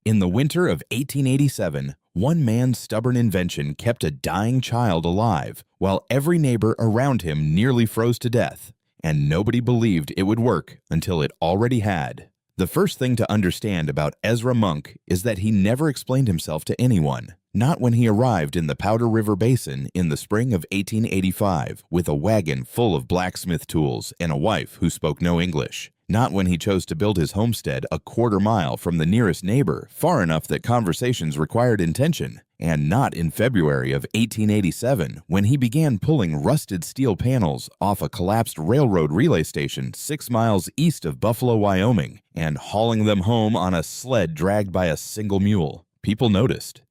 In the winter of 1887, one man's stubborn invention kept a dying child alive, while every neighbor around him nearly froze to death, and nobody believed it would work until it already had. The first thing to understand about Ezra Monk is that he never explained himself to anyone, not when he arrived in the Powder River Basin in the spring of 1885 with a wagon full of blacksmith tools and a wife who spoke no English. Not when he chose to build his homestead a quarter-mile from the nearest neighbor, far enough that conversations required intention. And not in February of 1887, when he began pulling rusted steel panels off a collapsed railroad relay station 6 miles east of Buffalo, Wyoming, and hauling them home on a sled dragged by a single mule. People noticed.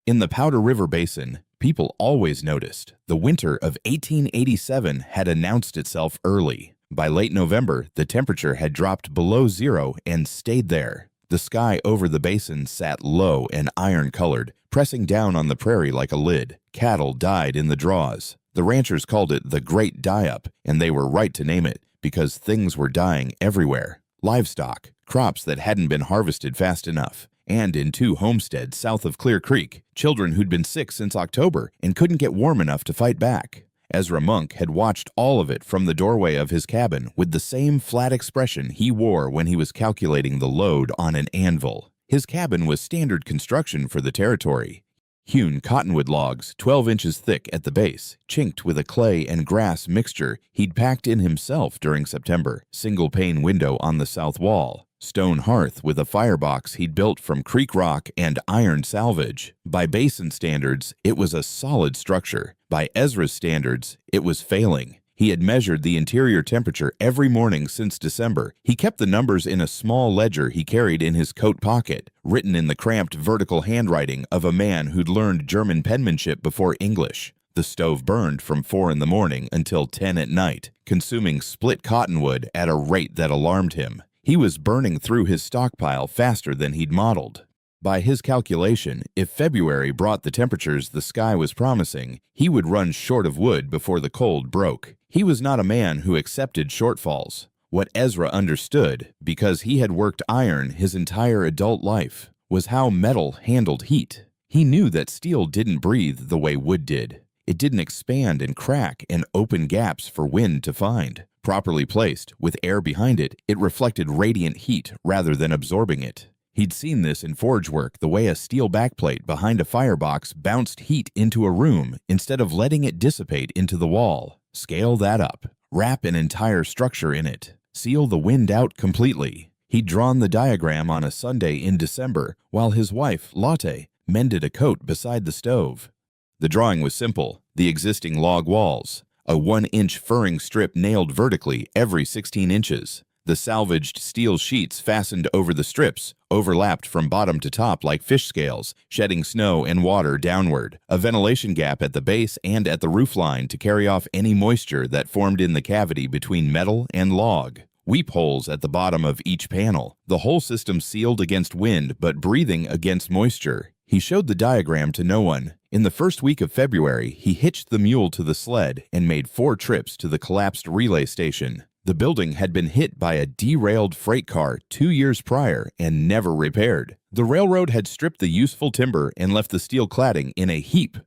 In the Powder River Basin, people always noticed. The winter of 1887 had announced itself early. By late November, the temperature had dropped below zero and stayed there. The sky over the basin sat low and iron-colored, pressing down on the prairie like a lid. Cattle died in the draws. The ranchers called it the Great Die-Up, and they were right to name it, because things were dying everywhere. Livestock, crops that hadn't been harvested fast enough, and in 2 homesteads south of Clear Creek, children who'd been sick since October and couldn't get warm enough to fight back. Ezra Monk had watched all of it from the doorway of his cabin with the same flat expression he wore when he was calculating the load on an anvil. His cabin was standard construction for the territory. Hewn cottonwood logs 12 inches thick at the base, chinked with a clay and grass mixture he'd packed in himself during September, single-pane window on the south wall. Stone hearth with a firebox he'd built from creek rock and iron salvage. By basin standards, it was a solid structure. By Ezra's standards, it was failing. He had measured the interior temperature every morning since December. He kept the numbers in a small ledger he carried in his coat pocket, written in the cramped vertical handwriting of a man who'd learned German penmanship before English. The stove burned from 4 in the morning until 10 at night, consuming split cottonwood at a rate that alarmed him. He was burning through his stockpile faster than he'd modeled. By his calculation, if February brought the temperatures the sky was promising, he would run short of wood before the cold broke. He was not a man who accepted shortfalls. What Ezra understood, because he had worked iron his entire adult life, was how metal handled heat. He knew that steel didn't breathe the way wood did. It didn't expand and crack and open gaps for wind to find. Properly placed, with air behind it, it reflected radiant heat rather than absorbing it. He'd seen this in forge work, the way a steel backplate behind a firebox bounced heat into a room instead of letting it dissipate into the wall. Scale that up. Wrap an entire structure in it. Seal the wind out completely. He'd drawn the diagram on a Sunday in December while his wife, Lotte, mended a coat beside the stove. The drawing was simple. The existing log walls. A 1-inch furring strip nailed vertically every 16 inches. The salvaged steel sheets fastened over the strips, overlapped from bottom to top like fish scales, shedding snow and water downward. A ventilation gap at the base and at the roofline to carry off any moisture that formed in the cavity between metal and log. Weep holes at the bottom of each panel. The whole system sealed against wind but breathing against moisture. He showed the diagram to no one. In the first week of February, he hitched the mule to the sled and made 4 trips to the collapsed relay station. The building had been hit by a derailed freight car 2 years prior and never repaired. The railroad had stripped the useful timber and left the steel cladding in a heap.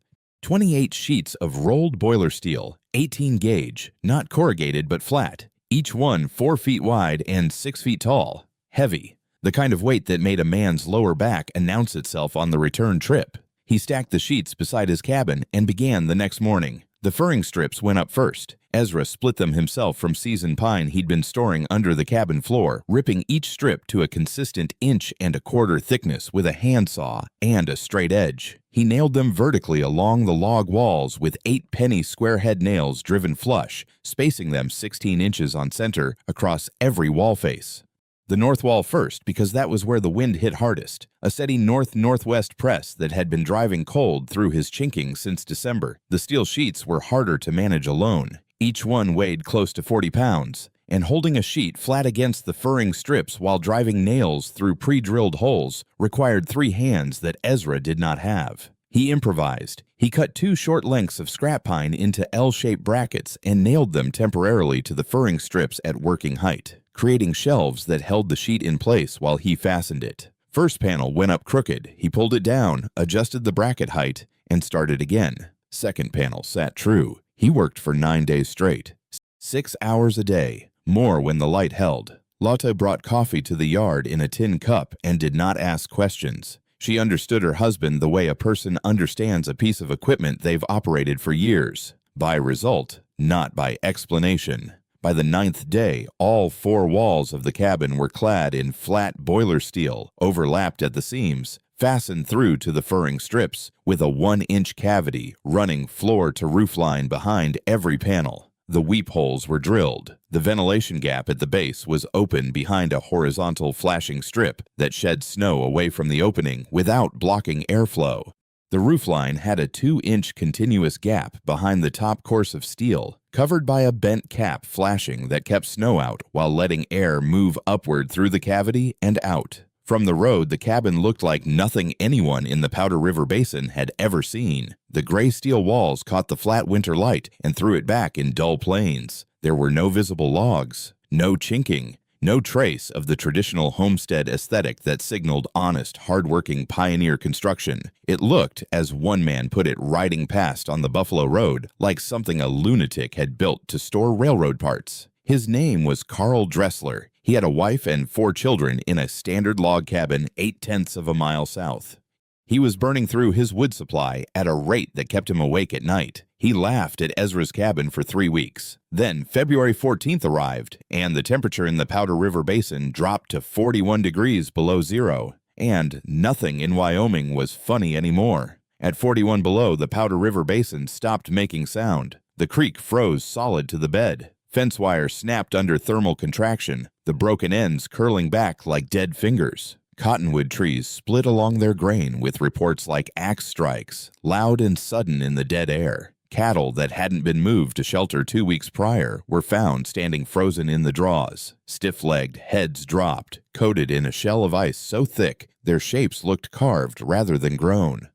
28 sheets of rolled boiler steel, 18 gauge, not corrugated but flat, each one 4 feet wide and 6 feet tall. Heavy. The kind of weight that made a man's lower back announce itself on the return trip. He stacked the sheets beside his cabin and began the next morning. The furring strips went up first. Ezra split them himself from seasoned pine he'd been storing under the cabin floor, ripping each strip to a consistent 1.25 inch thickness with a handsaw and a straight edge. He nailed them vertically along the log walls with 8-penny square head nails driven flush, spacing them 16 inches on center across every wall face. The north wall first, because that was where the wind hit hardest. A steady north-northwest press that had been driving cold through his chinking since December. The steel sheets were harder to manage alone. Each one weighed close to 40 pounds, and holding a sheet flat against the furring strips while driving nails through pre-drilled holes required 3 hands that Ezra did not have. He improvised. He cut 2 short lengths of scrap pine into L-shaped brackets and nailed them temporarily to the furring strips at working height, creating shelves that held the sheet in place while he fastened it. First panel went up crooked. He pulled it down, adjusted the bracket height, and started again. Second panel sat true. He worked for 9 days straight. 6 hours a day, more when the light held. Lotte brought coffee to the yard in a tin cup and did not ask questions. She understood her husband the way a person understands a piece of equipment they've operated for years. By result, not by explanation. By the 9th day, all 4 walls of the cabin were clad in flat boiler steel, overlapped at the seams, fastened through to the furring strips, with a 1-inch cavity running floor to roofline behind every panel. The weep holes were drilled. The ventilation gap at the base was open behind a horizontal flashing strip that shed snow away from the opening without blocking airflow. The roofline had a 2-inch continuous gap behind the top course of steel, covered by a bent cap flashing that kept snow out while letting air move upward through the cavity and out. From the road, the cabin looked like nothing anyone in the Powder River Basin had ever seen. The gray steel walls caught the flat winter light and threw it back in dull planes. There were no visible logs, no chinking, no trace of the traditional homestead aesthetic that signaled honest, hard-working pioneer construction. It looked, as one man put it riding past on the Buffalo Road, like something a lunatic had built to store railroad parts. His name was Carl Dressler. He had a wife and 4 children in a standard log cabin 8/10 of a mile south. He was burning through his wood supply at a rate that kept him awake at night. He laughed at Ezra's cabin for 3 weeks. Then February 14th arrived, and the temperature in the Powder River Basin dropped to 41 degrees below zero. And nothing in Wyoming was funny anymore. At 41 below, the Powder River Basin stopped making sound. The creek froze solid to the bed. Fence wire snapped under thermal contraction, the broken ends curling back like dead fingers. Cottonwood trees split along their grain with reports like axe strikes, loud and sudden in the dead air. Cattle that hadn't been moved to shelter 2 weeks prior were found standing frozen in the draws. Stiff-legged, heads dropped, coated in a shell of ice so thick their shapes looked carved rather than grown.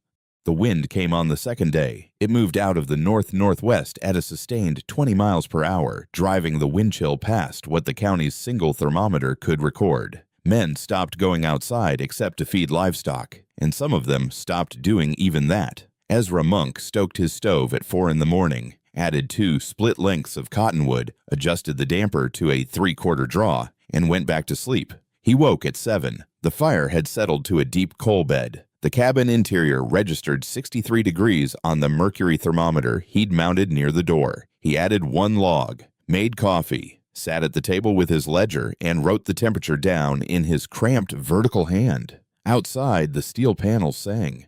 The wind came on the second day. It moved out of the north-northwest at a sustained 20 miles per hour, driving the wind chill past what the county's single thermometer could record. Men stopped going outside except to feed livestock, and some of them stopped doing even that. Ezra Monk stoked his stove at 4 in the morning, added 2 split lengths of cottonwood, adjusted the damper to a 3/4 draw, and went back to sleep. He woke at 7. The fire had settled to a deep coal bed. The cabin interior registered 63 degrees on the mercury thermometer he'd mounted near the door. He added 1 log, made coffee, sat at the table with his ledger, and wrote the temperature down in his cramped vertical hand. Outside, the steel panels sang.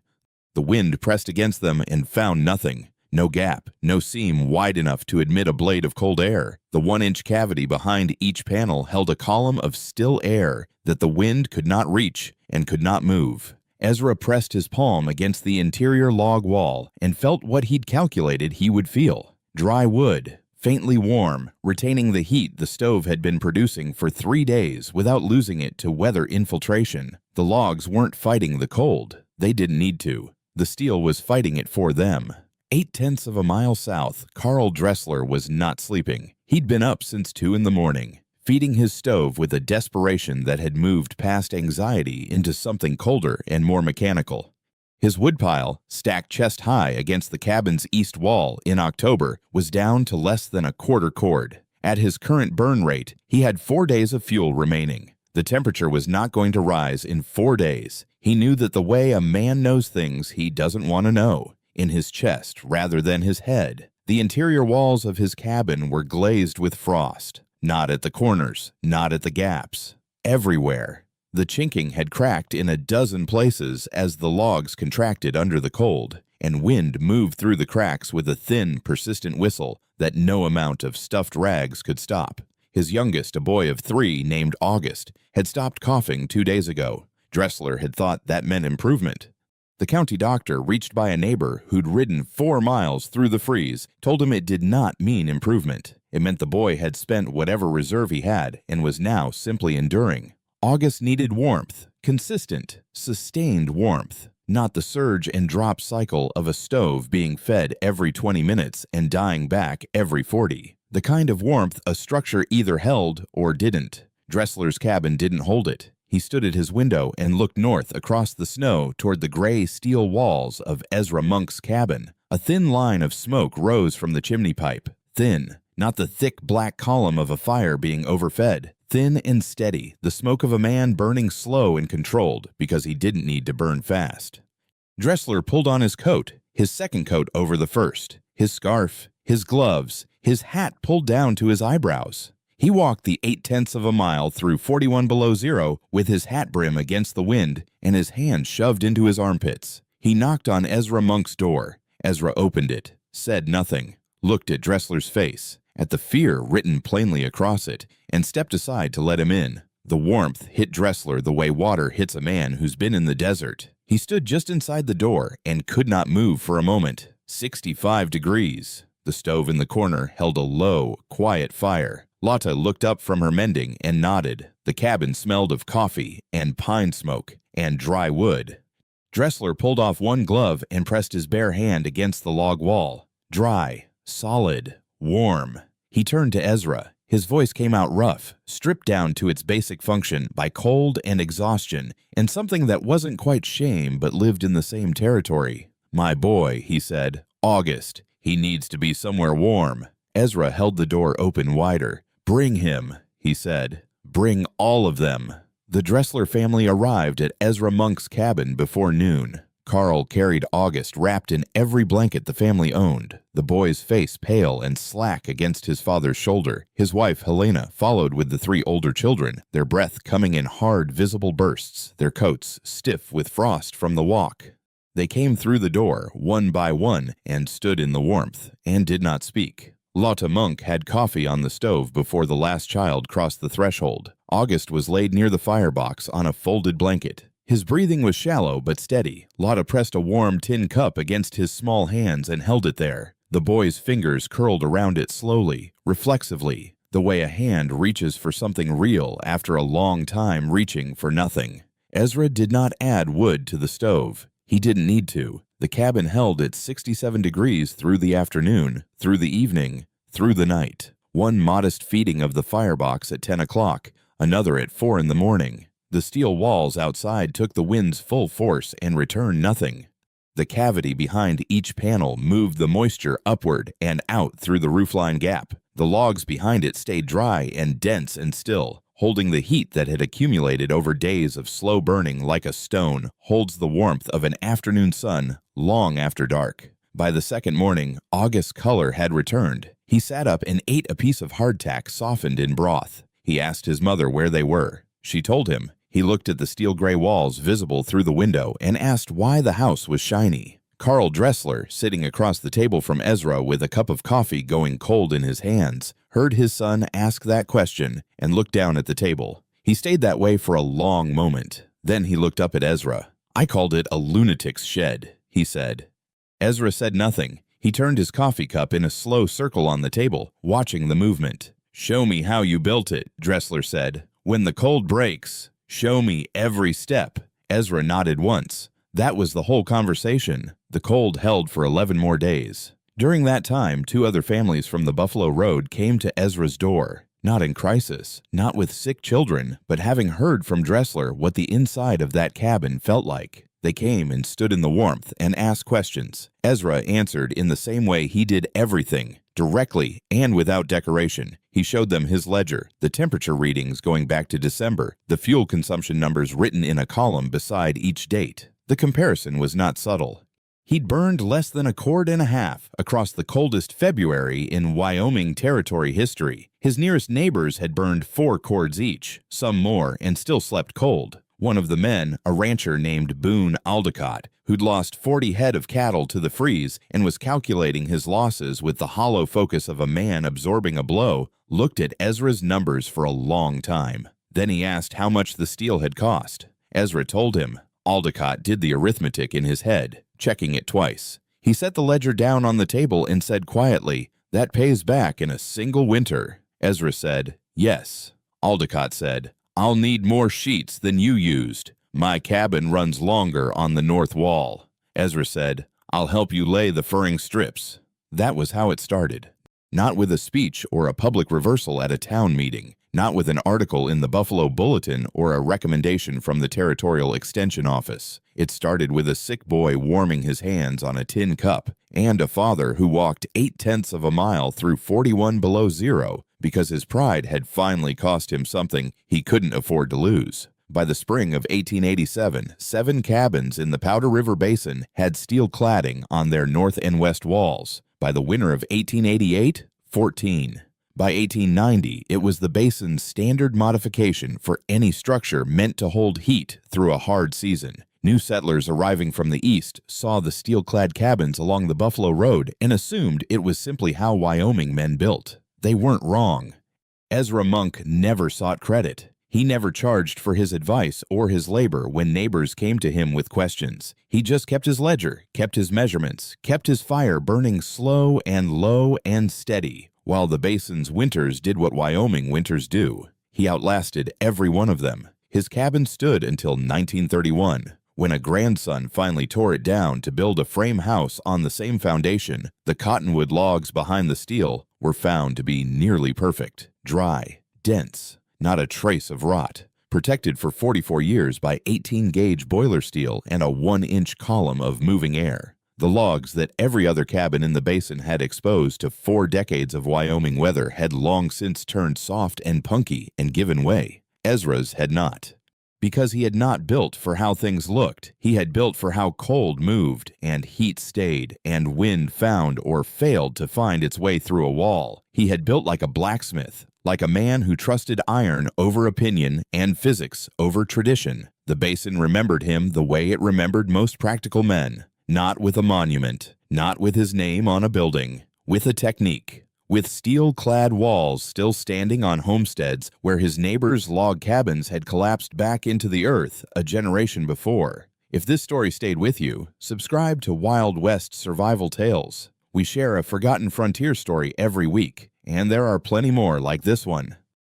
The wind pressed against them and found nothing. No gap, no seam wide enough to admit a blade of cold air. The 1-inch cavity behind each panel held a column of still air that the wind could not reach and could not move. Ezra pressed his palm against the interior log wall and felt what he'd calculated he would feel. Dry wood, faintly warm, retaining the heat the stove had been producing for 3 days without losing it to weather infiltration. The logs weren't fighting the cold. They didn't need to. The steel was fighting it for them. 8/10 of a mile south, Carl Dressler was not sleeping. He'd been up since 2 in the morning, feeding his stove with a desperation that had moved past anxiety into something colder and more mechanical. His woodpile, stacked chest high against the cabin's east wall in October, was down to less than a quarter cord. At his current burn rate, he had 4 days of fuel remaining. The temperature was not going to rise in 4 days. He knew that the way a man knows things he doesn't want to know, in his chest rather than his head. The interior walls of his cabin were glazed with frost. Not at the corners, not at the gaps. Everywhere. The chinking had cracked in a dozen places as the logs contracted under the cold, and wind moved through the cracks with a thin, persistent whistle that no amount of stuffed rags could stop. His youngest, a boy of 3 named August, had stopped coughing 2 days ago. Dressler had thought that meant improvement. The county doctor, reached by a neighbor who'd ridden 4 miles through the freeze, told him it did not mean improvement. It meant the boy had spent whatever reserve he had and was now simply enduring. August needed warmth, consistent, sustained warmth, not the surge and drop cycle of a stove being fed every 20 minutes and dying back every 40. The kind of warmth a structure either held or didn't. Dressler's cabin didn't hold it. He stood at his window and looked north across the snow toward the gray steel walls of Ezra Monk's cabin. A thin line of smoke rose from the chimney pipe. Thin, not the thick black column of a fire being overfed. Thin and steady, the smoke of a man burning slow and controlled because he didn't need to burn fast. Dressler pulled on his coat, his second coat over the first, his scarf, his gloves, his hat pulled down to his eyebrows. He walked the 0.8 of a mile through 41 below zero with his hat brim against the wind and his hands shoved into his armpits. He knocked on Ezra Monk's door. Ezra opened it, said nothing, looked at Dressler's face, at the fear written plainly across it, and stepped aside to let him in. The warmth hit Dressler the way water hits a man who's been in the desert. He stood just inside the door and could not move for a moment. 65 degrees. The stove in the corner held a low, quiet fire. Lotta looked up from her mending and nodded. The cabin smelled of coffee and pine smoke and dry wood. Dressler pulled off one glove and pressed his bare hand against the log wall. Dry, solid, warm. He turned to Ezra. His voice came out rough, stripped down to its basic function by cold and exhaustion, and something that wasn't quite shame but lived in the same territory. "My boy," he said. "August. He needs to be somewhere warm." Ezra held the door open wider. "Bring him," he said. "Bring all of them." The Dressler family arrived at Ezra Monk's cabin before noon. Carl carried August wrapped in every blanket the family owned, the boy's face pale and slack against his father's shoulder. His wife, Helena, followed with the 3 older children, their breath coming in hard, visible bursts, their coats stiff with frost from the walk. They came through the door, one by one, and stood in the warmth, and did not speak. Lotta Monk had coffee on the stove before the last child crossed the threshold. August was laid near the firebox on a folded blanket. His breathing was shallow but steady. Lotta pressed a warm tin cup against his small hands and held it there. The boy's fingers curled around it slowly, reflexively, the way a hand reaches for something real after a long time reaching for nothing. Ezra did not add wood to the stove. He didn't need to. The cabin held at 67 degrees through the afternoon, through the evening, through the night. One modest feeding of the firebox at 10 o'clock, another at 4 in the morning. The steel walls outside took the wind's full force and returned nothing. The cavity behind each panel moved the moisture upward and out through the roofline gap. The logs behind it stayed dry and dense and still, holding the heat that had accumulated over days of slow burning like a stone holds the warmth of an afternoon sun long after dark. By the second morning, August's color had returned. He sat up and ate a piece of hardtack softened in broth. He asked his mother where they were. She told him. He looked at the steel gray walls visible through the window and asked why the house was shiny. Carl Dressler, sitting across the table from Ezra with a cup of coffee going cold in his hands, heard his son ask that question and looked down at the table. He stayed that way for a long moment. Then he looked up at Ezra. "I called it a lunatic's shed," he said. Ezra said nothing. He turned his coffee cup in a slow circle on the table, watching the movement. "Show me how you built it," Dressler said. "When the cold breaks, show me every step." Ezra nodded once. That was the whole conversation. The cold held for 11 more days. During that time, 2 other families from the Buffalo Road came to Ezra's door. Not in crisis, not with sick children, but having heard from Dressler what the inside of that cabin felt like. They came and stood in the warmth and asked questions. Ezra answered in the same way he did everything, directly and without decoration. He showed them his ledger, the temperature readings going back to December, the fuel consumption numbers written in a column beside each date. The comparison was not subtle. He'd burned less than 1.5 cords across the coldest February in Wyoming Territory history. His nearest neighbors had burned 4 cords each, some more, and still slept cold. One of the men, a rancher named Boone Aldicott, who'd lost 40 head of cattle to the freeze and was calculating his losses with the hollow focus of a man absorbing a blow, looked at Ezra's numbers for a long time. Then he asked how much the steel had cost. Ezra told him. Aldicott did the arithmetic in his head, checking it twice. He set the ledger down on the table and said quietly, "That pays back in a single winter." Ezra said, "Yes." Aldicott said, "I'll need more sheets than you used. My cabin runs longer on the north wall." Ezra said, "I'll help you lay the furring strips." That was how it started. Not with a speech or a public reversal at a town meeting. not with an article in the Buffalo Bulletin or a recommendation from the Territorial Extension Office. It started with a sick boy warming his hands on a tin cup and a father who walked 8/10 of a mile through 41 below zero because his pride had finally cost him something he couldn't afford to lose. By the spring of 1887, 7 cabins in the Powder River Basin had steel cladding on their north and west walls. By the winter of 1888, 14. By 1890, it was the basin's standard modification for any structure meant to hold heat through a hard season. New settlers arriving from the east saw the steel-clad cabins along the Buffalo Road and assumed it was simply how Wyoming men built. They weren't wrong. Ezra Monk never sought credit. He never charged for his advice or his labor when neighbors came to him with questions. He just kept his ledger, kept his measurements, kept his fire burning slow and low and steady, while the basin's winters did what Wyoming winters do. He outlasted every one of them. His cabin stood until 1931. When a grandson finally tore it down to build a frame house on the same foundation, the cottonwood logs behind the steel were found to be nearly perfect, dry, dense, not a trace of rot, protected for 44 years by 18-gauge boiler steel and a 1-inch column of moving air. The logs that every other cabin in the basin had exposed to 4 decades of Wyoming weather had long since turned soft and punky and given way. Ezra's had not. Because he had not built for how things looked, he had built for how cold moved, and heat stayed, and wind found or failed to find its way through a wall. He had built like a blacksmith, like a man who trusted iron over opinion and physics over tradition. The basin remembered him the way it remembered most practical men, not with a monument, not with his name on a building, with a technique. With steel-clad walls still standing on homesteads where his neighbors' log cabins had collapsed back into the earth a generation before. If this story stayed with you, subscribe to Wild West Survival Tales. We share a forgotten frontier story every week, and there are plenty more like this one.